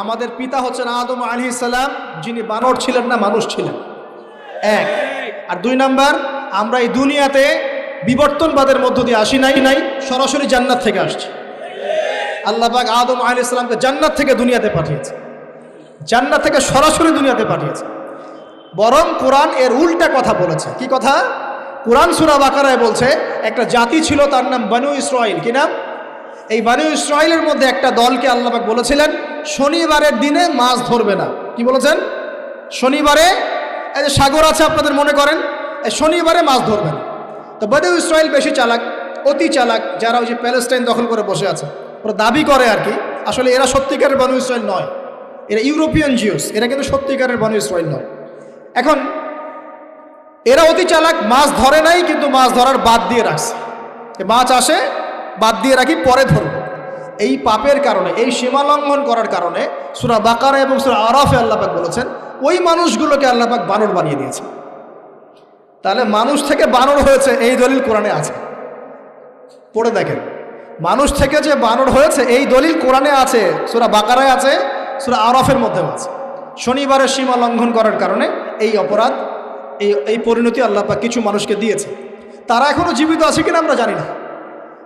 আমাদের পিতা হচ্ছেন আদম আলাইহিস সালাম, যিনি বানর ছিলেন না, মানুষ ছিলেন। এক। আর দুই নাম্বার, আমরা এই দুনিয়াতে বিবর্তনবাদের মধ্য দিয়ে আসি নাই, সরাসরি জান্নাত থেকে আসছি। আল্লাহ পাক আদম আলাইহিস সালামকে জান্নাত থেকে দুনিয়াতে পাঠিয়েছে, জান্নাত থেকে সরাসরি দুনিয়াতে পাঠিয়েছে। বরং কোরআন এর উল্টা কথা বলেছে। কি কথা? কোরআন সূরা বাকারায় বলছে একটা জাতি ছিল, তার নাম বনু ইসরাইল। কি নাম? এই বনু ইসরাইলের মধ্যে একটা দলকে আল্লাহ পাক বলেছিলেন শনিবারের দিনে মাছ ধরবে না। কি বলেছেন? শনিবারে, এই যে সাগর আছে আপনাদের, মনে করেন এই শনিবারে মাছ ধরবে না। তো বনু ইসরাইল বেশি চালাক, অতি চালাক, যারা ওই যে প্যালেস্টাইন দখল করে বসে আছে, ওরা দাবি করে আর কি, আসলে এরা সত্যিকারের বনু ইসরাইল নয়, এরা ইউরোপিয়ান জিউস, এরা কিন্তু সত্যিকারের বনু ইসরাইল নয়। এখন এরা অতি চালাক, মাছ ধরে নাই, কিন্তু মাছ ধরার বাদ দিয়ে রাখছে। মাছ আসে, বাদ দিয়ে রাখি, পরে ধরব। এই পাপের কারণে, এই সীমা লঙ্ঘন করার কারণে সূরা বাকারা এবং সূরা আরাফে আল্লাহ পাক বলেছেন ওই মানুষগুলোকে আল্লাহ পাক বানর বানিয়ে দিয়েছে। তাহলে মানুষ থেকে বানর হয়েছে এই দলিল কোরআনে আছে, পড়ে দেখেন। মানুষ থেকে যে বানর হয়েছে এই দলিল কোরআনে আছে, সূরা বাকারায় আছে, সূরা আরাফের মধ্যেও আছে। শনিবারের সীমা লঙ্ঘন করার কারণে এই অপরাধ, এই পরিণতি আল্লাহ পাক কিছু মানুষকে দিয়েছে। তারা এখনো জীবিত আছে কিনা আমরা জানি না,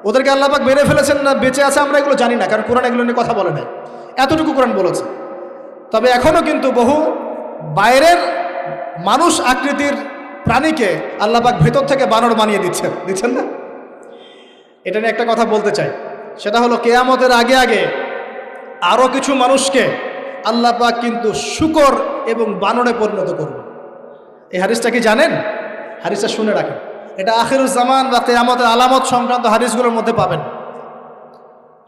ওদেরকে আল্লাহ পাক মেরে ফেলেছেন না বেঁচে আছে আমরা এগুলো জানি না, কারণ কোরআন এগুলো নিয়ে কথা বলে নাই। এতটুকু কোরআন বলেছে। তবে এখনো কিন্তু বহু বাইরের মানুষ আকৃতির প্রাণীকে আল্লাহ পাক ভেতর থেকে বানর বানিয়ে দিচ্ছেন না। এটা নিয়ে একটা কথা বলতে চাই, সেটা হলো কিয়ামতের আগে আগে আরও কিছু মানুষকে আল্লাহ পাক কিন্তু শূকর এবং বানরে পরিণত করবে। এই হাদিসটা কি জানেন? হাদিসটা শুনে রাখেন, এটা আখিরুজ জামান বা কিয়ামতের আলামত সংক্রান্ত হাদিসগুলোর মধ্যে পাবেন।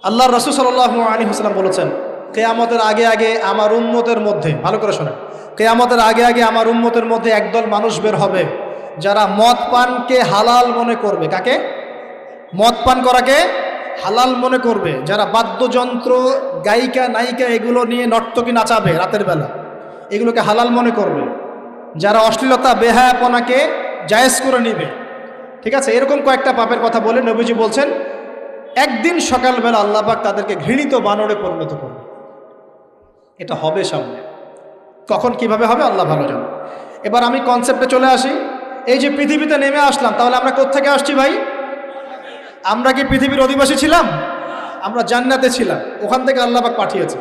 আল্লাহর রাসূল সাল্লাল্লাহু আলাইহি ওয়াসাল্লাম বলেছেন কিয়ামতের আগে আগে আমার উম্মতের মধ্যে, ভালো করে শোনেন, কিয়ামতের আগে আগে আমার উম্মতের মধ্যে একদল মানুষ বের হবে যারা মদ পানকে হালাল মনে করবে। কাকে? মদ পান করাকে হালাল মনে করবে। যারা বাদ্যযন্ত্র, গায়িকা, নায়িকা এগুলো নিয়ে নর্তকী নাচাবে রাতের বেলা, এগুলোকে হালাল মনে করবে। যারা অশ্লীলতা, বেহায়াপনাকে জায়েজ করে নিবে। ঠিক আছে, এরকম কয়েকটা পাপের কথা বলে নবীজি বলছেন একদিন সকালবেলা আল্লাহ পাক তাদেরকে ঘৃণিত বানরে পরিণত করবে। এটা হবে সামনে, কখন কিভাবে হবে আল্লাহ ভালো জানে। এবার আমি কনসেপ্টে চলে আসি। এই যে পৃথিবীতে নেমে আসলাম, তাহলে আমরা কোত্থেকে আসছি ভাই? আমরা কি পৃথিবীর অধিবাসী ছিলাম? আমরা জান্নাতে ছিলাম, ওখান থেকে আল্লাহ পাক পাঠিয়েছে।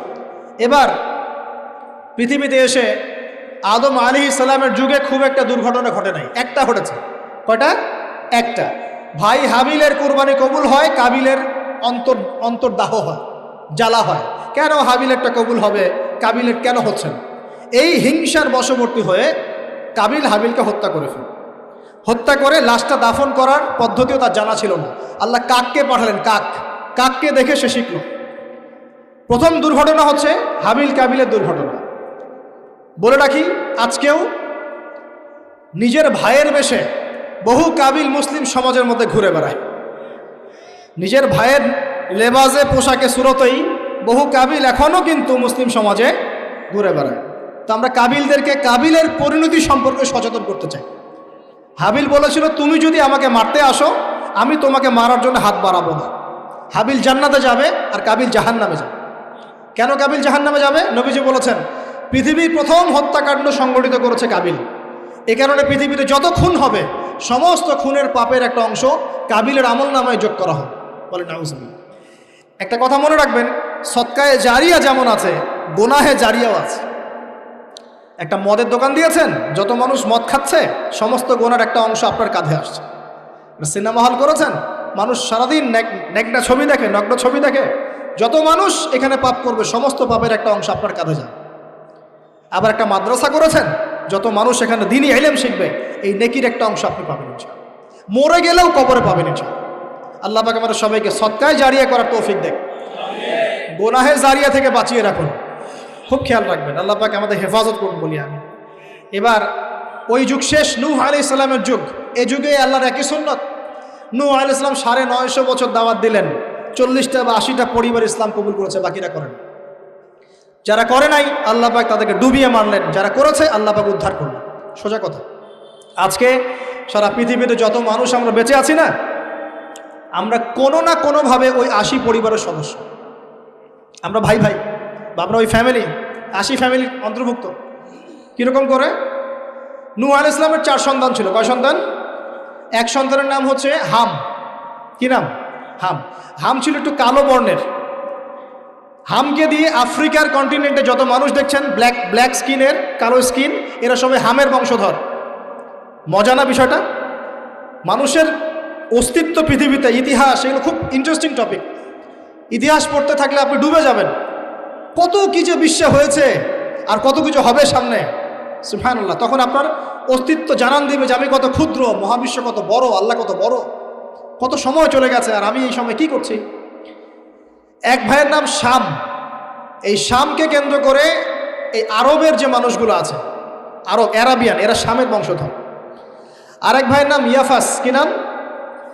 এবার পৃথিবীতে এসে আদম আলাইহিস সালামের যুগে খুব একটা দুর্ঘটনা ঘটে নাই, একটা ঘটেছে। কয়টা? একটা। ভাই হাবিলের কুরবানি কবুল হয়, কাবিলের অন্তর্দাহ হয়, জ্বালা হয়। কেন হাবিলেরটা কবুল হবে, কাবিলের কেন হচ্ছে না? এই হিংসার বশবর্তী হয়ে কাবিল হাবিলকে হত্যা করে ফেলে। হত্যা করে লাশটা দাফন করার পদ্ধতিও তার জানা ছিল না। আল্লাহ কাককে পাঠালেন, কাককে দেখে সে শিখল। প্রথম দুর্ঘটনা হচ্ছে হাবিল কাবিলের দুর্ঘটনা। বলে রাখি, আজকেও নিজের ভাইয়ের বেশে বহু কাবিল মুসলিম সমাজের মধ্যে ঘুরে বেড়ায়। নিজের ভাইয়ের লেবাসে, পোশাকে, সুরতেই বহু কাবিল এখনও কিন্তু মুসলিম সমাজে ঘুরে বেড়ায়। তো আমরা কাবিলদেরকে কাবিলের পরিণতি সম্পর্কে সচেতন করতে চাই। হাবিল বলেছিল তুমি যদি আমাকে মারতে আসো, আমি তোমাকে মারার জন্য হাত বাড়াবো না। হাবিল জান্নাতে যাবে আর কাবিল জাহান্নামে যাবে। কেন কাবিল জাহান্নামে যাবে? নবীজি বলেছেন পৃথিবীর প্রথম হত্যাকাণ্ড সংগঠিত করেছে কাবিল। এ কারণে পৃথিবীতে যত খুন হবে সমস্ত খুনের পাপের একটা অংশ কাবিলের আমল নামায় যোগ করা হবে। বলে নাউজুবিল্লাহ। একটা কথা মনে রাখবেন, সদকায়ে জারিয়া যেমন আছে, গুনাহে জারিয়াও আছে। একটা মদের দোকান দিয়েছেন, যত মানুষ মদ খাচ্ছে সমস্ত গোনার একটা অংশ আপনার কাঁধে আসছে। সিনেমা হল করেছেন, মানুষ সারাদিন নেকড়া ছবি দেখে, নগ্ন ছবি দেখে, যত মানুষ এখানে পাপ করবে সমস্ত পাপের একটা অংশ আপনার কাঁধে যায়। আবার একটা মাদ্রাসা করেছেন, যত মানুষ এখানে দ্বীনি ইলম শিখবে এই নেকির একটা অংশ আপনি পাবেন ইনশাআল্লাহ। মরে গেলেও কবরে পাবেন ইনশাআল্লাহ। আল্লাহ পাক আমাদের সবাইকে সদকায়ে জারিয়া করার তৌফিক দেন, গুনাহে জারিয়া থেকে বাঁচিয়ে রাখুন। খুব খেয়াল রাখবেন, আল্লাহ পাক আমাদের হেফাজত করুন বলি আমি। এবার ওই যুগ শেষ, নূহ আলাইহিস সালামের যুগ। এই যুগে আল্লাহর একই সুন্নত। নূহ আলাইহিস সালাম 950 বছর দাওয়াত দিলেন, 40টা বা 80টা পরিবার ইসলাম কবুল করেছে, বাকিরা করেন। যারা করে নাই আল্লাহ পাক তাদেরকে ডুবিয়ে মারলেন, যারা করেছে আল্লাহ পাক উদ্ধার করলেন। সোজা কথা, আজকে সারা পৃথিবীতে যত মানুষ আমরা বেঁচে আছি না, আমরা কোনো না কোনোভাবে ওই 80 পরিবারের সদস্য। আমরা ভাই ভাই, আপনার ওই ফ্যামিলি 80 ফ্যামিলির অন্তর্ভুক্ত। কীরকম করে? নূহ আলাইহিস সালামের 4 সন্তান ছিল। কয় সন্তান? এক সন্তানের নাম হচ্ছে হাম। কি নাম? হাম। হাম ছিল একটু কালো বর্ণের। হামকে দিয়ে আফ্রিকার কন্টিনেন্টে যত মানুষ দেখছেন ব্ল্যাক স্কিনের, কালো স্কিন, এরা সবাই হামের বংশধর। মজা না বিষয়টা? মানুষের অস্তিত্ব পৃথিবীতে, ইতিহাস, এগুলো খুব ইন্টারেস্টিং টপিক। ইতিহাস পড়তে থাকলে আপনি ডুবে যাবেন। কত কি যে বিশ্বে হয়েছে আর কত কিছু হবে সামনে, সুবহানাল্লাহ। তখন আপনার অস্তিত্ব জানান দিবে যে আমি কত ক্ষুদ্র, মহাবিশ্ব কত বড়, আল্লাহ কত বড়, কত সময় চলে গেছে আর আমি এই সময় কি করছি। এক ভাইয়ের নাম শাম। এই শামকে কেন্দ্র করে এই আরবের যে মানুষগুলো আছে, আরব, অ্যারাবিয়ান, এরা শামের বংশধর। আরেক ভাইয়ের নাম ইয়াফাস। কি নাম?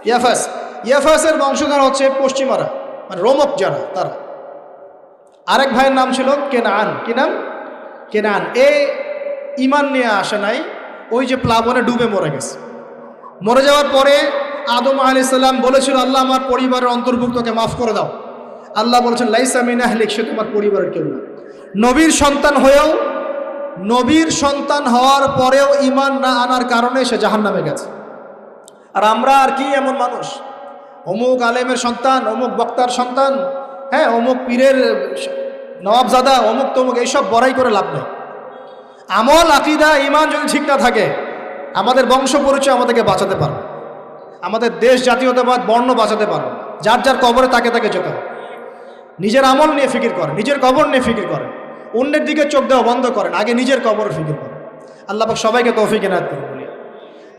ইয়াফাস। ইয়াফাসের বংশধর হচ্ছে পশ্চিমারা, মানে রোমক যারা, তারা। আরেক ভাইয়ের নাম ছিল কেনান। কি নাম? কেনান। এ ইমান নিয়ে আসে নাই, ওই যে প্লাবনে ডুবে মরে গেছে। মরে যাওয়ার পরে আদম আলাইহিস সালাম বলেছিল, আল্লাহ আমার পরিবারের অন্তর্ভুক্তকে মাফ করে দাও। আল্লাহ বলেছেন, লাইসা মিন আহলিক, সে তোমার পরিবারের কেউ না। নবীর সন্তান হয়েও, নবীর সন্তান হওয়ার পরেও ইমান না আনার কারণে সে জাহান্নামে গেছে। আর আমরা আর কি এমন মানুষ, অমুক আলেমের সন্তান, অমুক বক্তার সন্তান, হ্যাঁ, অমুক পীরের নওয়াবজাদা, অমুক তমুক, এইসব বড়াই করে লাভ নেই। আমল, আকীদা, ইমান যদি ঠিক না থাকে, আমাদের বংশ পরিচয় আমাদেরকে বাঁচাতে পারবে, আমাদের দেশ, জাতীয়তাবাদ, বর্ণ বাঁচাতে পারবে। যার যার কবরে তাকে তাকে যেতে হবে। নিজের আমল নিয়ে ফিকির করেন, নিজের কবর নিয়ে ফিকির করেন, অন্যের দিকে চোখ দেওয়া বন্ধ করেন, আগে নিজের কবর ফিকির করেন। আল্লাহ পাক সবাইকে তৌফিক এনায়েত করুন। বলি,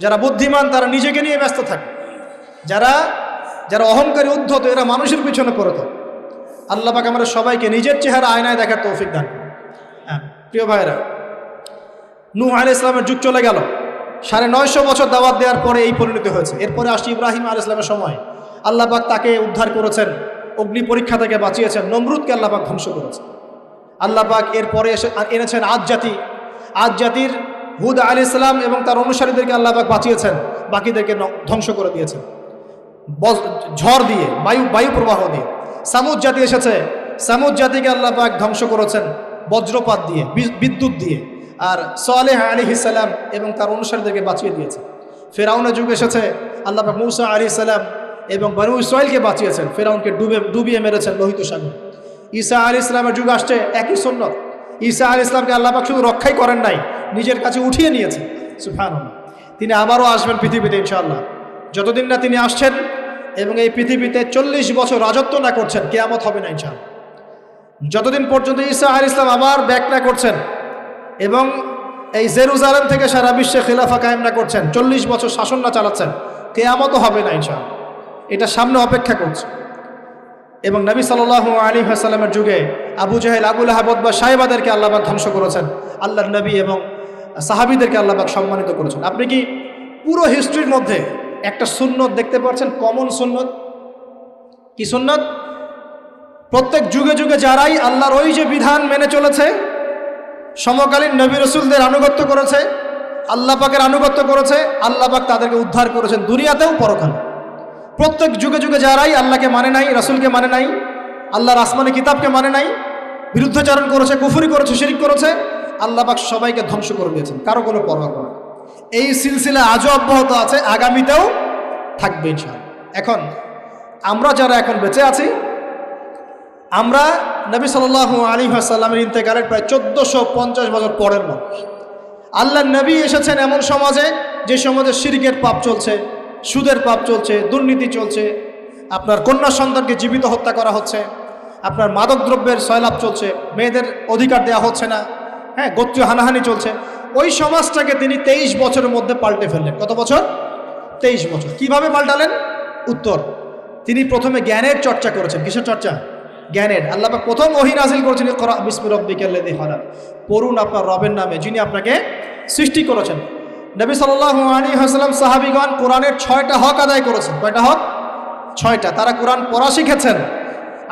যারা বুদ্ধিমান তারা নিজেকে নিয়ে ব্যস্ত থাকে, যারা যারা অহংকারী, উদ্ধত, এরা মানুষের পিছনে পড়ে থাকে। আল্লাহ পাক আমরা সবাইকে নিজের চেহারা আয়নায় দেখার তৌফিক দান করুন। হ্যাঁ প্রিয় ভাইরা, নূহ আলাইহিস সালামের যুগ চলে গেল। 950 বছর দাওয়াত দেওয়ার পরে এই পরিণতি হয়েছে। এরপরে আসছে ইব্রাহিম আলাইহিস সালামের সময়। আল্লাহ পাক তাকে উদ্ধার করেছেন, অগ্নি পরীক্ষা থেকে বাঁচিয়েছেন, নমরুদকে আল্লাহ পাক ধ্বংস করেছেন। আল্লাহ পাক এরপরে এনেছেন আদ জাতি। আদ জাতির হুদ আলাইহিস সালাম এবং তার অনুসারীদেরকে আল্লাহ পাক বাঁচিয়েছেন, বাকিদেরকে ধ্বংস করে দিয়েছেন ঝড় দিয়ে, বায়ু প্রবাহ দিয়ে। সামুদ জাতি এসেছে, সামুদ জাতিকে আল্লাহ পাক ধ্বংস করেছেন বজ্রপাত দিয়ে, বিদ্যুৎ দিয়ে। আর সালেহ আলাইহিস সালাম এবং তার অনুসারীদেরকে বাঁচিয়ে দিয়েছে। ফেরাউনের যুগ এসেছে, আল্লাহ পাক মূসা আলাইহিস সালাম এবং বনু ইসরাইলকে বাঁচিয়েছেন, ফেরাউনকে ডুবিয়ে মেরেছেন লোহিত সাগর। ঈসা আলাইহিস সালামের যুগ আসছে, একই সুন্নাত। ঈসা আলাইহিস সালামকে আল্লাহ পাক শুধু রক্ষাই করেন নাই, নিজের কাছে উঠিয়ে নিয়েছেন। সুবহানাল্লাহ। তিনি আবারও আসবেন পৃথিবীতে ইনশাআল্লাহ। যতদিন না তিনি আসছেন এবং এই পৃথিবীতে 40 বছর রাজত্ব না করছেন, কিয়ামত হবে না ইনশাআল্লাহ। যতদিন পর্যন্ত ঈসা আলাইহিস সালাম আবার ব্যাক না করছেন এবং এই জেরুজালেম থেকে সারা বিশ্বে খিলাফা কায়েম না করছেন, 40 বছর শাসন না চালাচ্ছেন, কিয়ামতও হবে না ইনশাআল্লাহ। এটা সামনে অপেক্ষা করছে। এবং নবী সাল্লাল্লাহু আলাইহি ওয়াসাল্লামের যুগে আবু জাহেল, আবু লাহাব বা সাহেবাদেরকে আল্লাহ পাক ধ্বংস করেছেন, আল্লাহর নবী এবং সাহাবীদেরকে আল্লাহ পাক সম্মানিত করেছেন। আপনি কি পুরো হিস্ট্রির মধ্যে একটা সুন্নত দেখতে পাচ্ছেন, কমন সুন্নত? কি সুন্নত? প্রত্যেক যুগে যুগে যারাই আল্লাহর ওই যে বিধান মেনে চলেছে, সমকালীন নবী রাসূলদের আনুগত্য করেছে, আল্লাহ পাকের আনুগত্য করেছে, আল্লাহ পাক তাদেরকে উদ্ধার করেছেন দুনিয়াতেও পরকালে। প্রত্যেক যুগে যুগে যারাই আল্লাহকে মানে নাই, রাসূলকে মানে নাই, আল্লাহর আসমানি কিতাবকে মানে নাই, বিরুদ্ধাচরণ করেছে, কুফরি করেছে, শিরক করেছে, আল্লাহ পাক সবাইকে ধ্বংস করে দিয়েছেন, কারো কোনো পরোয়া করে না। এই সিলসিলা আজও অব্যাহত আছে, আগামীতেও থাকবে ইনশাআল্লাহ। এখন আমরা যারা এখন বেঁচে আছি, আমরা নবী সাল্লাল্লাহু আলাইহি ওয়াসাল্লামের ইন্তেকালের প্রায় 1450 বছর পরের মানুষ। আল্লাহর নবী এসেছেন এমন সমাজে, যে সমাজে শিরকের পাপ চলছে, সুদের পাপ চলছে, দুর্নীতি চলছে, আপনার কন্যা সন্তানকে জীবিত হত্যা করা হচ্ছে, আপনার মাদকদ্রব্যের সয়লাভ চলছে, মেয়েদের অধিকার দেওয়া হচ্ছে না, হ্যাঁ, গোত্রীয় হানাহানি চলছে। ওই সমাজটাকে তিনি 23 বছরের মধ্যে পাল্টে ফেললেন। কত বছর? 23 বছর। কিভাবে পাল্টালেন? উত্তর, তিনি প্রথমে জ্ঞানের চর্চা করেছেন। কিসের চর্চা? জ্ঞানের। আল্লাহ পাক প্রথম ওহী নাযিল করেছেন, ইকরা বিসমি রাব্বিকাল্লাযী খালাক, পড়ুন আপনার রবের নামে যিনি আপনাকে সৃষ্টি করেছেন। নবী সাল্লাল্লাহু আলাইহি ওয়াসাল্লাম, সাহাবীগণ কোরআনের 6টা হক আদায় করেছেন। কয়টা হক? 6টা। তারা কোরআন পড়া শিখেছেন।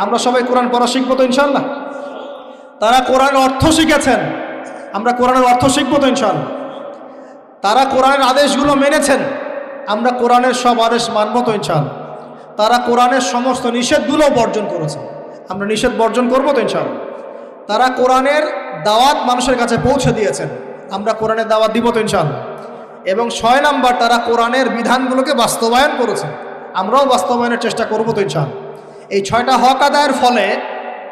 আমরা সবাই কোরআন পড়া শিখবো তো ইনশাআল্লাহ? তারা কোরআনের অর্থ শিখেছেন। আমরা কোরআনের অর্থ শিখবো তো ইনশাআল্লাহ? তারা কোরআনের আদেশগুলো মেনেছেন। আমরা কোরআনের সব আদেশ মানবো তো ইনশাআল্লাহ? তারা কোরআনের সমস্ত নিষেধগুলো বর্জন করেছেন। আমরা নিষেধ বর্জন করবো তো ইনশাআল্লাহ? তারা কোরআনের দাওয়াত মানুষের কাছে পৌঁছে দিয়েছেন। আমরা কোরআনের দাওয়াত দিব তো ইনশাআল্লাহ। এবং 6 নাম্বার, তারা কোরআনের বিধানগুলোকে বাস্তবায়ন করেছেন। আমরাও বাস্তবায়নের চেষ্টা করব তো ইনশাআল্লাহ। এই 6টা হক আদায়ের ফলে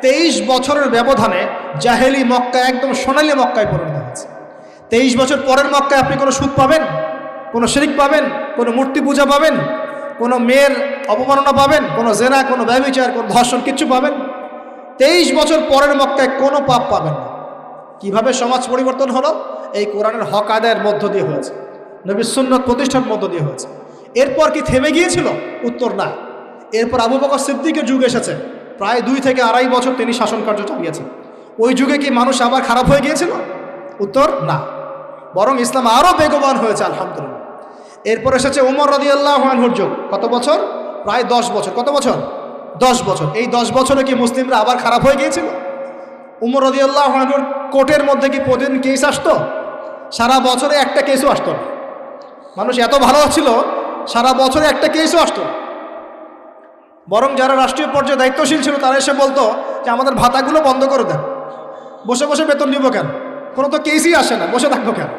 23 বছরের ব্যবধানে জাহেলি মক্কা একদম সোনালী মক্কায় পরিণত হয়েছে। 23 বছর পরের মক্কায় আপনি কোনো সুদ পাবেন, কোনো শিরক পাবেন, কোনো মূর্তি পূজা পাবেন, কোনো মেয়ের অবমাননা পাবেন, কোনো জেনা, কোনো ব্যভিচার, কোনো ধর্ষণ, কিচ্ছু পাবেন? 23 বছর পরের মক্কায় কোনো পাপ পাবেন না। কিভাবে সমাজ পরিবর্তন হলো? এই কোরআনের হক আদায়ের মধ্য দিয়ে হয়েছে, নবীর সুন্নাত প্রতিষ্ঠার মধ্য দিয়ে হয়েছে। এরপর কি থেমে গিয়েছিল? উত্তর না। এরপর আবু বকর সিদ্দিকের যুগ এসেছে, প্রায় 2 থেকে 2.5 বছর তিনি শাসন কার্য চালিয়েছেন। ওই যুগে কি মানুষ আবার খারাপ হয়ে গিয়েছিল? উত্তর না, বরং ইসলাম আরও বেগবান হয়েছে আলহামদুলিল্লাহ। এরপর এসেছে ওমর রাদিয়াল্লাহু আনহুর যুগ। কত বছর? প্রায় 10 বছর। কত বছর? 10 বছর। এই 10 বছরে কি মুসলিমরা আবার খারাপ হয়ে গিয়েছিল? ওমর রাদিয়াল্লাহু আনহুর কোর্টের মধ্যে কি প্রতিদিন কেস আসতো? সারা বছরে একটা কেসও আসতো না। মানুষ এত ভালো ছিল, সারা বছরে একটা কেসও আসতো না। বরং যারা রাষ্ট্রীয় পর্যায়ে দায়িত্বশীল ছিল তারা এসে বলতো যে আমাদের ভাতাগুলো বন্ধ করে দেন, বসে বসে বেতন নিব কেন, কোনো তো কেসই আসে না, বসে থাকবো কেন।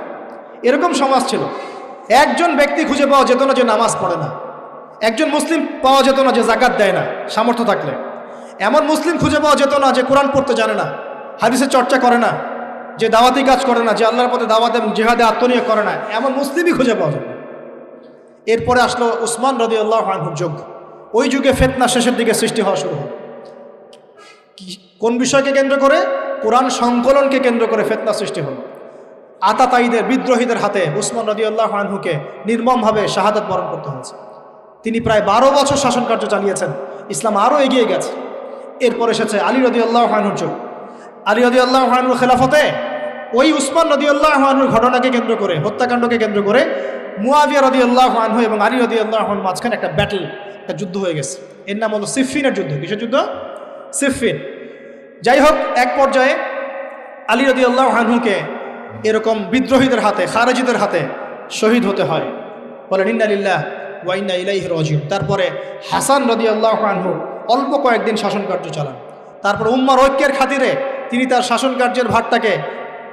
এরকম সমাজ ছিল। একজন ব্যক্তি খুঁজে পাওয়া যেত না যে নামাজ পড়ে না, একজন মুসলিম পাওয়া যেত না যে জাকাত দেয় না সামর্থ্য থাকলে, এমন মুসলিম খুঁজে পাওয়া যেত না যে কোরআন পড়তে জানে না, হাদিসের চর্চা করে না, যে দাওয়াতি কাজ করে না, যে আল্লাহর পথে দাওয়াত এবং জিহাদে আত্মনিয়োগ করে না, এমন মুসলিমই খুঁজে পাওয়া যেত। এরপরে আসলো উসমান রাদিয়াল্লাহু আনহুর যুগ। ওই যুগে ফিতনা শেষের দিকে সৃষ্টি হওয়া শুরু হল। কোন বিষয়কে কেন্দ্র করে? কোরআন সংকলনকে কেন্দ্র করে ফিতনা সৃষ্টি হল। আতাতায়ীদের, বিদ্রোহীদের হাতে উসমান রাদিয়াল্লাহু আনহুকে নির্মমভাবে শাহাদাত বরণ করতে হয়েছে। তিনি প্রায় 12 বছর শাসন কার্য চালিয়েছেন। ইসলাম আরও এগিয়ে গেছে। এরপর এসেছে আলী রাদিয়াল্লাহু আনহুর যুগ। আলী রাদিয়াল্লাহু আনহুর খেলাফতে ওই উসমান রাদিয়াল্লাহু আনহুর ঘটনাকে কেন্দ্র করে, হত্যাকাণ্ডকে কেন্দ্র করে মুয়াবিয়া রাদিয়াল্লাহু আনহু এবং আলী রাদিয়াল্লাহু আনহুর মাঝখানে একটা ব্যাটল, একটা যুদ্ধ হয়ে গেছে। এর নাম হলো সিফফিনের যুদ্ধ। কিসের যুদ্ধ? সিফফিন। যাই হোক, এক পর্যায়ে আলী রাদিয়াল্লাহু আনহুকে এরকম বিদ্রোহীদের হাতে, খারেজিদের হাতে শহীদ হতে হয়। বলেন ইন্না লিল্লাহি ওয়া ইন্না ইলাইহি রাজিউন। তারপরে হাসান রাদিয়াল্লাহু আনহু অল্প কয়েকদিন শাসন কার্য চালান। তারপর উম্মার ঐক্যের খাতিরে তিনি তার শাসন কার্যের ভারটাকে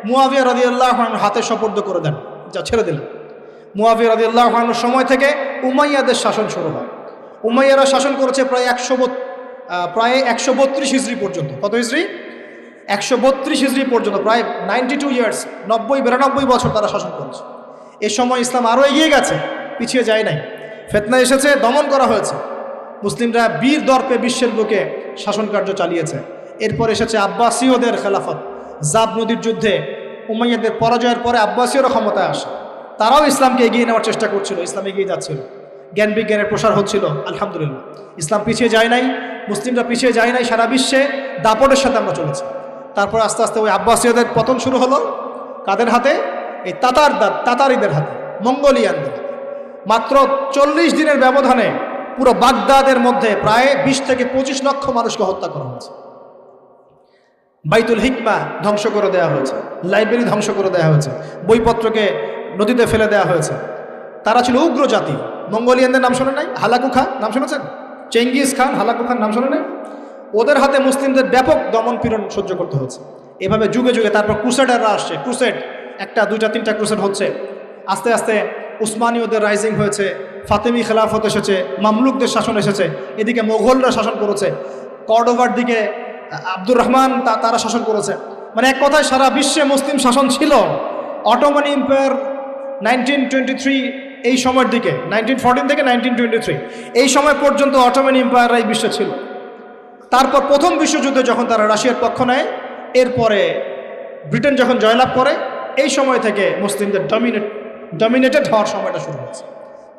মুয়াবিয়া রাদিয়াল্লাহু আনহুর হাতে সোপর্দ করে দেন, যা ছেড়ে দিলেন। মুয়াবিয়া রাদিয়াল্লাহু আনহুর সময় থেকে উমাইয়াদের শাসন শুরু হয়। উমাইয়ারা শাসন করেছে প্রায় 132 হিজরি পর্যন্ত। কত হিজরি? 132 হিজরি পর্যন্ত, প্রায় 92 ইয়ার্স, 90-92 বছর তারা শাসন করেছে। এ সময় ইসলাম আরও এগিয়ে গেছে, পিছিয়ে যায় নাই। ফিতনা এসেছে, দমন করা হয়েছে। মুসলিমরা বীর দর্পে বিশ্বের বুকে শাসন কার্য চালিয়েছে। এরপর এসেছে আব্বাসীয়দের খেলাফত। জাব নদীর যুদ্ধে উমাইয়াদের পরাজয়ের পরে আব্বাসীয়রা ক্ষমতায় আসে। তারাও ইসলামকে এগিয়ে নেওয়ার চেষ্টা করছিল, ইসলাম এগিয়ে যাচ্ছিল, জ্ঞান বিজ্ঞানের প্রসার হচ্ছিল। আলহামদুলিল্লাহ, ইসলাম পিছিয়ে যায় নাই, মুসলিমরা পিছিয়ে যায় নাই। সারা বিশ্বে দাপটের সাথে আমরা চলেছি। তারপর আস্তে আস্তে ওই আব্বাসীয়দের পতন শুরু হলো। কাদের হাতে? এই তাতারিদের হাতে, মঙ্গোলিয়ানদের হাতে। মাত্র 40 দিনের ব্যবধানে পুরো বাগদাদের মধ্যে প্রায় 20 থেকে 25 লক্ষ মানুষকে হত্যা করা হয়েছে। বাইতুল হিকমা ধ্বংস করে দেওয়া হয়েছে, লাইব্রেরি ধ্বংস করে দেওয়া হয়েছে, বইপত্রকে নদীতে ফেলে দেওয়া হয়েছে। তারা ছিল উগ্র জাতি। মঙ্গোলিয়ানদের নাম শোনে নাই? হালাকু খান নাম শুনেছেন? চেঙ্গিস খান, হালাকু খান নাম শোনে নাই? ওদের হাতে মুসলিমদের ব্যাপক দমন পীড়ন সহ্য করতে হচ্ছে। এভাবে যুগে যুগে তারপর ক্রুসেডাররা আসছে। ক্রুসেড 1টা 2টা 3টা ক্রুসেড হচ্ছে। আস্তে আস্তে উসমানীয়দের রাইজিং হয়েছে, ফাতেমি খেলাফত এসেছে, মামলুকদের শাসন এসেছে, এদিকে মোগলরা শাসন করেছে, কর্ডোভার দিকে আব্দুর রহমান তারা শাসন করেছে। মানে এক কথায় সারা বিশ্বে মুসলিম শাসন ছিল। অটোমান এম্পায়ার 1923 এই সময়ের দিকে, 1914 থেকে 1923 এই সময় পর্যন্ত অটোমান এম্পায়াররাই বিশ্বে ছিল। তারপর প্রথম বিশ্বযুদ্ধে যখন তারা রাশিয়ার পক্ষ নেয়, এরপরে ব্রিটেন যখন জয়লাভ করে, এই সময় থেকে মুসলিমদের ডমিনেটেড হওয়ার সময়টা শুরু হয়েছে।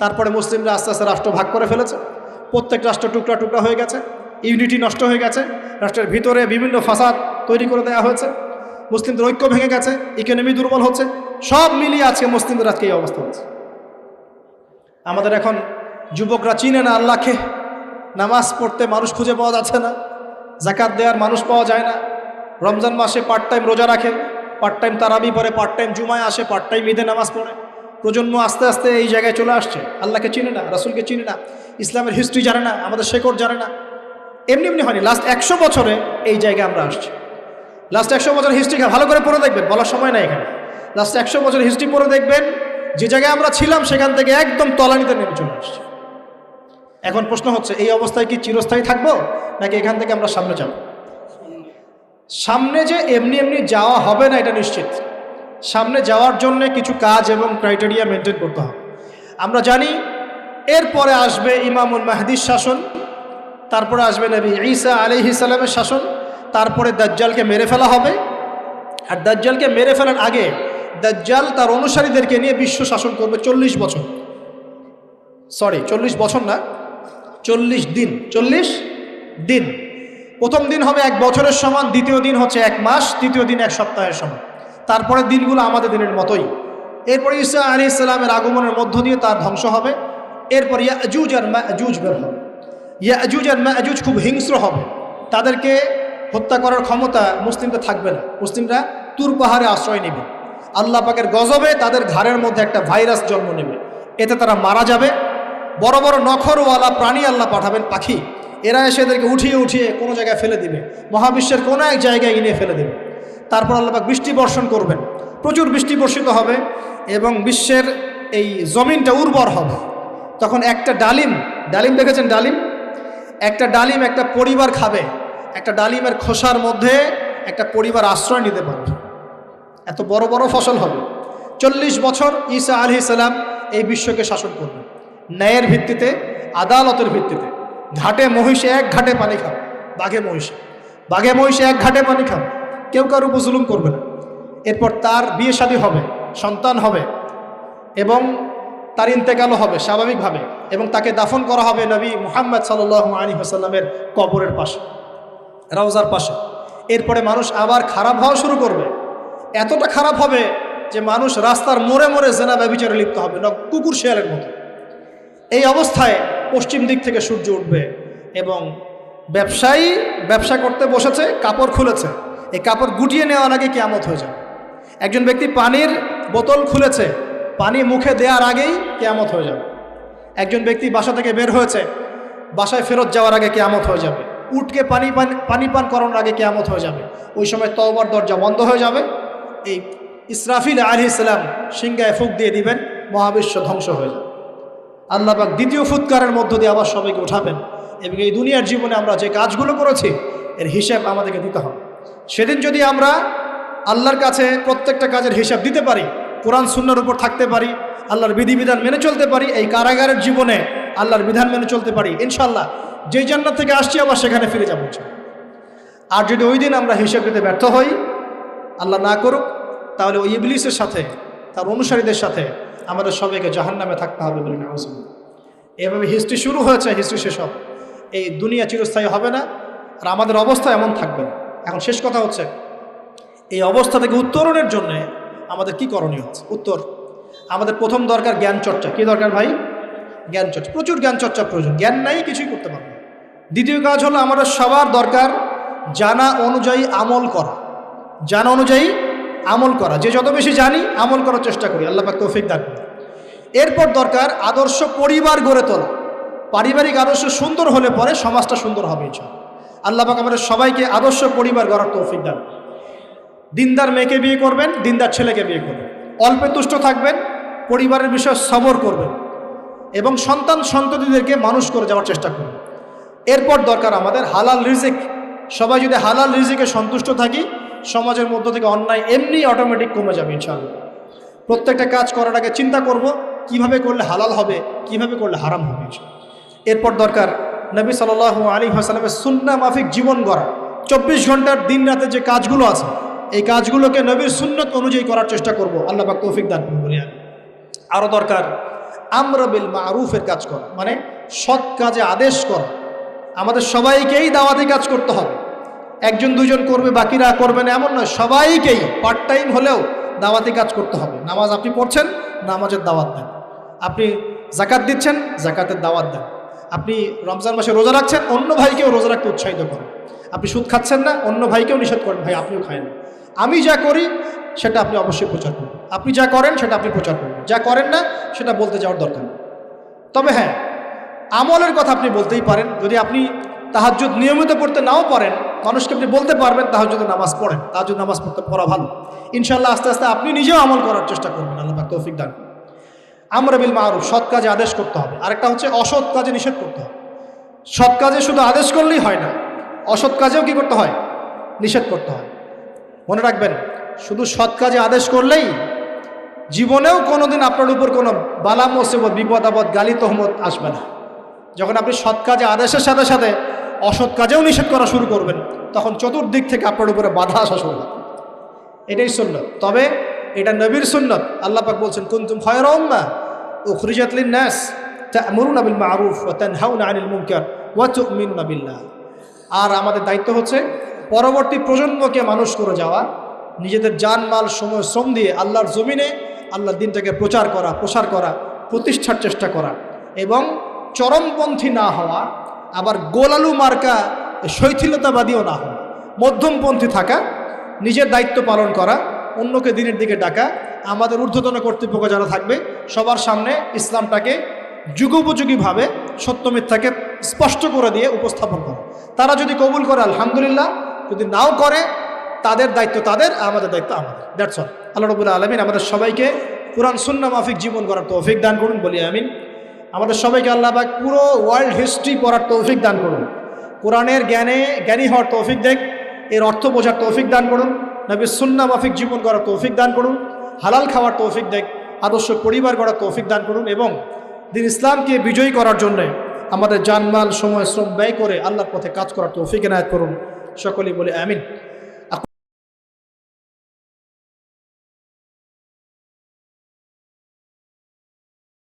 তারপরে মুসলিমরা আস্তে আস্তে রাষ্ট্র ভাগ করে ফেলেছে। প্রত্যেক রাষ্ট্র টুকরা টুকরা হয়ে গেছে, ইউনিটি নষ্ট হয়ে গেছে, রাষ্ট্রের ভিতরে বিভিন্ন ফাসাদ তৈরি করে দেওয়া হয়েছে, মুসলিমদের ঐক্য ভেঙে গেছে, ইকোনমি দুর্বল হচ্ছে। সব মিলিয়ে আজকে মুসলিমদের আজকে এই অবস্থা হচ্ছে। আমাদের এখন যুবকরা চিনে না আল্লাহকে, নামাজ পড়তে মানুষ খুঁজে পাওয়া যাচ্ছে না, জাকাত দেওয়ার মানুষ পাওয়া যায় না। রমজান মাসে পার্ট টাইম রোজা রাখে, পার্ট টাইম তারাবি পড়ে, পার্ট টাইম জুমায় আসে, পার্ট টাইম ঈদে নামাজ পড়ে। প্রজন্ম আস্তে আস্তে এই জায়গায় চলে আসছে। আল্লাহকে চিনে না, রাসূলকে চিনে না, ইসলামের হিস্ট্রি জানে না, আমাদের শেকড় জানে না। এমনি এমনি হয়নি, লাস্ট 100 বছরে এই জায়গায় আমরা আসছি। লাস্ট 100 বছর হিস্ট্রি ভালো করে পড়ে দেখবেন, বলার সময় নাই এখানে। লাস্ট 100 বছর হিস্ট্রি পড়ে দেখবেন যে জায়গায় আমরা ছিলাম সেখান থেকে একদম তলানিতে নেমে চলে আসছি। এখন প্রশ্ন হচ্ছে, এই অবস্থায় কি চিরস্থায়ী থাকবো, নাকি এখান থেকে আমরা সামনে যাব? সামনে যে এমনি এমনি যাওয়া হবে না এটা নিশ্চিত। সামনে যাওয়ার জন্য কিছু কাজ এবং ক্রাইটেরিয়া মেনটেন করতে হবে। আমরা জানি এরপরে আসবে ইমামুল মাহদির শাসন, তারপরে আসবে নবী ঈসা আলাইহিস সালামের শাসন, তারপরে দাজ্জালকে মেরে ফেলা হবে। আর দাজ্জালকে মেরে ফেলার আগে দাজ্জাল তার অনুসারীদেরকে নিয়ে বিশ্ব শাসন করবে 40 বছর। 40 বছর না, 40 দিন। 40 দিন। প্রথম দিন হবে 1 বছরের সমান, দ্বিতীয় দিন হচ্ছে 1 মাস, তৃতীয় দিন 1 সপ্তাহের সমান। তারপরে দিনগুলো আমাদের দিনের মতোই। এরপর ঈসা আলাইহিস সালামের আগমনের মধ্য দিয়ে তার ধ্বংস হবে। এরপর ইয়াজুজ আর মাজুজ বের হবে। ইয়াজুজ আর মাজুজ খুব হিংস্র হবে, তাদেরকে হত্যা করার ক্ষমতা মুসলিমদের থাকবে না। মুসলিমরা তুর পাহাড়ে আশ্রয় নেবে। আল্লাহ পাকের গজবে তাদের ঘাড়ের মধ্যে একটা ভাইরাস জন্ম নেবে, এতে তারা মারা যাবে। বড় বড় নখরওয়ালা প্রাণী আল্লাহ পাঠাবেন, পাখি, এরা এসে এদেরকে উঠিয়ে উঠিয়ে কোনো জায়গায় ফেলে দিবে, মহাবিশ্বের কোনো এক জায়গায় নিয়ে ফেলে দেবে। তারপর আল্লাহ পাক বৃষ্টি বর্ষণ করবেন, প্রচুর বৃষ্টি বর্ষিত হবে এবং বিশ্বের এই জমিনটা উর্বর হবে। তখন একটা ডালিম দেখেছেন ডালিম? একটা ডালিম একটা পরিবার খাবে। একটা ডালিমের খোসার মধ্যে একটা পরিবার আশ্রয় নিতে পারবে। এত বড় বড় ফসল হবে। 40 বছর ঈসা আলাইহিস সালাম এই বিশ্বকে শাসন করবেন ন্যায়ের ভিত্তিতে, আদালতের ভিত্তিতে। ঘাটে মহিষে 1 ঘাটে পানি খাবে, বাঘে মহিষে 1 ঘাটে পানি খাবে, কেউ কারো উপর জুলুম করবে না। এরপর তার বিয়ে শাদী হবে, সন্তান হবে এবং তার ইন্তেকালও হবে স্বাভাবিকভাবে, এবং তাকে দাফন করা হবে নবী মুহাম্মদ সাল্লাল্লাহু আলাইহি ওয়াসাল্লামের কবরের পাশে, রওজার পাশে। এরপরে মানুষ আবার খারাপ হওয়া শুরু করবে। এতটা খারাপ হবে যে মানুষ রাস্তার মোড়ে মোড়ে জেনা ব্যভিচারে লিপ্ত হবে, কুকুর শেয়ালের মতো। এই অবস্থায় পশ্চিম দিক থেকে সূর্য উঠবে এবং ব্যবসায়ী ব্যবসা করতে বসেছে, কাপড় খুলেছে, এই কাপড় গুটিয়ে নেওয়ার আগে কিয়ামত হয়ে যাবে। একজন ব্যক্তি পানির বোতল খুলেছে, পানি মুখে দেওয়ার আগেই কিয়ামত হয়ে যাবে। একজন ব্যক্তি বাসা থেকে বের হয়েছে, বাসায় ফেরত যাওয়ার আগে কিয়ামত হয়ে যাবে। উটকে পানি পান করানোর আগে কিয়ামত হয়ে যাবে। ওই সময় তওবার দরজা বন্ধ হয়ে যাবে। এই ইসরাফিল আলাইহিস সালাম সিংহায় ফুঁক দিয়ে দিবেন, মহাবিশ্ব ধ্বংস হয়ে যাবে। আল্লাহ পাক দ্বিতীয় ফুৎকারের মধ্য দিয়ে আবার সবাইকে উঠাবেন এবং এই দুনিয়ার জীবনে আমরা যে কাজগুলো করেছি এর হিসাব আমাদেরকে দিতে হবে। সেদিন যদি আমরা আল্লাহর কাছে প্রত্যেকটা কাজের হিসাব দিতে পারি, কোরআন সুন্নাহর উপর থাকতে পারি, আল্লাহর বিধিবিধান মেনে চলতে পারি, এই কারাগারের জীবনে আল্লাহর বিধান মেনে চলতে পারি, ইনশাআল্লাহ যেই জান্নাত থেকে আসছি আবার সেখানে ফিরে যাবো। আর যদি ওই দিন আমরা হিসাব দিতে ব্যর্থ হই, আল্লাহ না করুক, তাহলে ওই ইবলিসের সাথে, তার অনুসারীদের সাথে আমাদের সবাইকে জাহান্নামে থাকতে হবে বলে নাউজুবিল্লাহ। এভাবে হিস্ট্রি শুরু হয়েছে, হিস্ট্রি শেষ হবে। এই দুনিয়া চিরস্থায়ী হবে না, আর আমাদের অবস্থা এমন থাকবে না। এখন শেষ কথা হচ্ছে, এই অবস্থা থেকে উত্তরণের জন্য আমাদের কি করণীয় হচ্ছে? উত্তর, আমাদের প্রথম দরকার জ্ঞান চর্চা। কি দরকার ভাই? জ্ঞান চর্চা। প্রচুর জ্ঞান চর্চা প্রয়োজন, জ্ঞান নাই কিছুই করতে পারবো না। দ্বিতীয় কাজ হলো আমাদের সবার দরকার জানা অনুযায়ী আমল করা। জানা অনুযায়ী আমল করা, যে যত বেশি জানি আমল করার চেষ্টা করি, আল্লাহ পাক তৌফিক দান করুন। এরপর দরকার আদর্শ পরিবার গড়ে তোলা। পারিবারিক আদর্শ সুন্দর হলে পরে সমাজটা সুন্দর হবে ইনশাআল্লাহ। আল্লাহ পাক আমাদের সবাইকে আদর্শ পরিবার গড়ার তৌফিক দান। দিনদার মেয়েকে বিয়ে করবেন, দিনদার ছেলেকে বিয়ে করবেন, অল্পে তুষ্ট থাকবেন, পরিবারের বিষয়ে সবর করবেন এবং সন্ততিদেরকে মানুষ করে যাওয়ার চেষ্টা করবেন। এরপর দরকার আমাদের হালাল রিজিক। সবাই যদি হালাল রিজিকে সন্তুষ্ট থাকি, সমাজের মধ্য থেকে অন্যায় এমনি অটোমেটিক কমে যাবে ইনশাআল্লাহ। প্রত্যেকটা কাজ করার আগে চিন্তা করব কিভাবে করলে হালাল হবে, কিভাবে করলে হারাম হবে। এরপর দরকার নবী সাল্লাল্লাহু আলাইহি ওয়াসাল্লামের সুন্নাহ মাফিক জীবন গড়া। 24 ঘন্টার দিন রাতে যে কাজগুলো আছে, এই কাজগুলোকে নবীর সুন্নত অনুযায়ী করার চেষ্টা করব, আল্লাহ পাক তৌফিক দান করুন বলি। আরও দরকার আমর বিল মারুফের কাজ করা, মানে সৎ কাজে আদেশ করা। আমাদের সবাইকেই দাওয়াতি কাজ করতে হবে। একজন দুজন করবে, বাকিরা করবে না এমন নয়, সবাইকেই পার্ট টাইম হলেও দাওয়াতি কাজ করতে হবে। নামাজ আপনি পড়ছেন, নামাজের দাওয়াত দেন। আপনি জাকাত দিচ্ছেন, জাকাতের দাওয়াত দেন। আপনি রমজান মাসে রোজা রাখছেন, অন্য ভাইকেও রোজা রাখতে উৎসাহিত করেন। আপনি সুদ খাচ্ছেন না, অন্য ভাইকেও নিষেধ করেন, ভাই আপনিও খায় না। আমি যা করি সেটা আপনি অবশ্যই প্রচার করবেন, আপনি যা করেন সেটা আপনি প্রচার করবেন, যা করেন না সেটা বলতে যাওয়ার দরকার নেই। তবে হ্যাঁ, আমলের কথা আপনি বলতেই পারেন। যদি আপনি তাহাজ্জুদ নিয়মিত পড়তে নাও পারেন, মানুষকে আপনি বলতে পারবেন তাহাজ্জুদের নামাজ পড়েন, তাহাজ্জুদ নামাজ পড়া ভালো। ইনশাআল্লাহ আস্তে আস্তে আপনি নিজেও আমল করার চেষ্টা করবেন, আল্লাহ পাক তৌফিক দান করুন। আমর বিল মারুফ, সৎ কাজে আদেশ করতে হবে। আরেকটা হচ্ছে অসৎ কাজে নিষেধ করতে হবে। সৎ কাজে শুধু আদেশ করলেই হয় না, অসৎ কাজেও কি করতে হয়? নিষেধ করতে হয়। মনে রাখবেন, শুধু সৎ কাজে আদেশ করলেই জীবনেও কোনোদিন আপনার উপর কোনো বালা মুসিবত, বিপদ আপদ, গালি তহমত আসবে না। যখন আপনি সৎ কাজে আদেশের সাথে সাথে অসৎ কাজেও নিষেধ করা শুরু করবেন, তখন চতুর্দিক থেকে আপনার উপরে বাধা আসা শুরু হবে। এটাই সুন্নত। তবে এটা নবীর সুন্নত। আল্লাহ পাক বলছেন, কুনতুম খায়রা উম্মাহ উখরিজাত লিন-নাস তা'মুরুনা বিল মা'রুফ ওয়া তানহাউনা আনিল মুনকার ওয়া তু'মিনুনা বিল্লাহ। আর আমাদের দায়িত্ব হচ্ছে পরবর্তী প্রজন্মকে মানুষ করে যাওয়া, নিজেদের জান মাল সময় শ্রম দিয়ে আল্লাহর জমিনে আল্লাহর দিনটাকে প্রচার করা, প্রসার করা, প্রতিষ্ঠার চেষ্টা করা, এবং চরমপন্থী না হওয়া, আবার গোলালু মার্কা শৈথিলতাবাদীও না হওয়া, মধ্যমপন্থী থাকা, নিজের দায়িত্ব পালন করা, অন্যকে দিনের দিকে ডাকা। আমাদের ঊর্ধ্বতন কর্তৃপক্ষ যারা থাকবে সবার সামনে ইসলামটাকে যুগোপযোগীভাবে সত্য মিথ্যাকে স্পষ্ট করে দিয়ে উপস্থাপন করা। তারা যদি কবুল করে আলহামদুলিল্লাহ, যদি নাও করে তাদের দায়িত্ব তাদের, আমাদের দায়িত্ব আমাদের। That's all. আল্লাহ রাব্বুল আলামিন আমাদের সবাইকে কুরআন সুন্নাহ মাফিক জীবন গড়ার তৌফিক দান করুন, বলি আমিন। আমাদের সবাইকে আল্লাহ পাক পুরো ওয়ার্ল্ড হিস্ট্রি পড়ার তৌফিক দান করুন, কোরআনের জ্ঞানী হওয়ার তৌফিক দেখ, এর অর্থ বোঝার তৌফিক দান করুন, নবীর সুন্নাহ মাফিক জীবন গড়ার তৌফিক দান করুন, হালাল খাওয়ার তৌফিক দেখ, আদর্শ পরিবার গড়ার তৌফিক দান করুন, এবং দিন ইসলামকে বিজয়ী করার জন্যে আমাদের জানমাল সময় শ্রম ব্যয় করে আল্লাহর পথে কাজ করার তৌফিক এনায়েত করুন। সকলেই বলে আমিন।